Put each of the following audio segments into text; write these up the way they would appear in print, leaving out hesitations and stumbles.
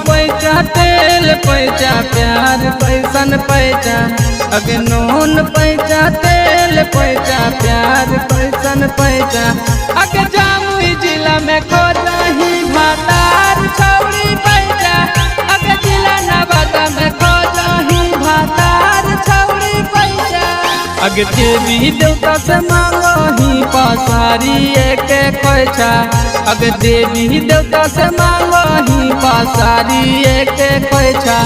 पैसा तेल पैसा प्यार पैसन पैसा अगे नून पैसा तेल पैसा प्यार पैसन पैसा अगे जामुई जिला में खोजही भातार छौड़ी पैसा अगे जिला नवादा में खोजही भातार छौड़ी पैसा अगे देवी देवता से मांगही पासारी एक पैसा अगे देवी देवता से मांगही पासारी एक पैसा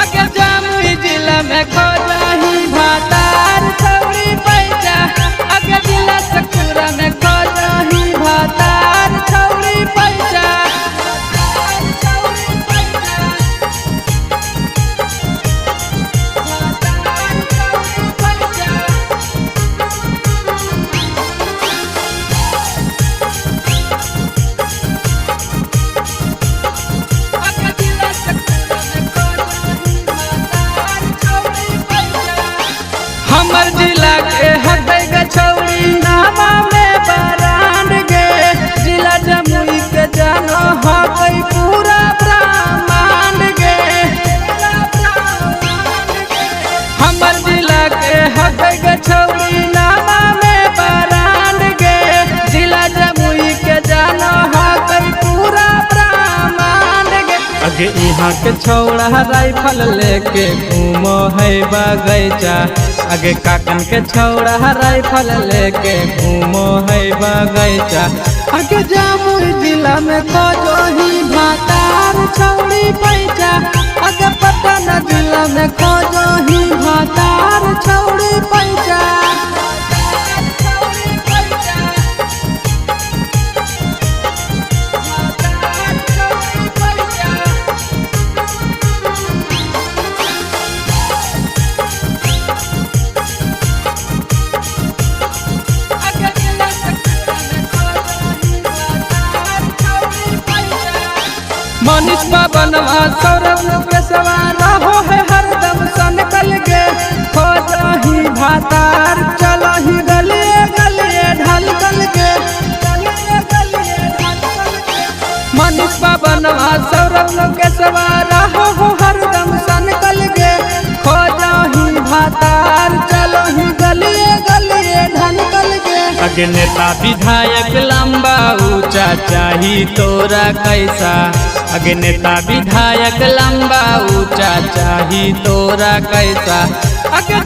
अगे जामुई जिला में खोजही भातार छौड़ी पैसा अगे जिला सकुरा में खोजही भातार छौड़ी पैसा हमर जिला के हटै गछौड़ी नामा में बरान गे जिला जमुई के जानो हकै पूरा ब्रह्मांड गे हमर जिला के हटै गछौड़ी नामा में बरान गे जिला जमुई के जानो हकै पूरा ब्रह्मांड गे अगे यहाँ के छौड़ा राइफल लेके घूमो है बगैचा अगे काकन के छौड़ा राइफल लेके घूमो है बगैचा अगे जामुई जिला में खोजही भातार छौड़ी पैसा अगे पटना जिला में खोजही भातार छौड़ी पैसा मनीष बाबनवा सौरभ पेशवा रहो है हरदम सनकल गे खोजही भातार चलही गलिए गलिए ढलकल गे मनीष बाबनवा सौरभ पेशवा रहो हो हरदम सनकल गे खोजही भातार चलही गलिए गलिए ढलकल गे अगे नेता विधायक लंबा ऊंचा चाही तोरा कैसा अगे नेता विधायक लंबा ऊंचा चाही तोरा कैसा अगे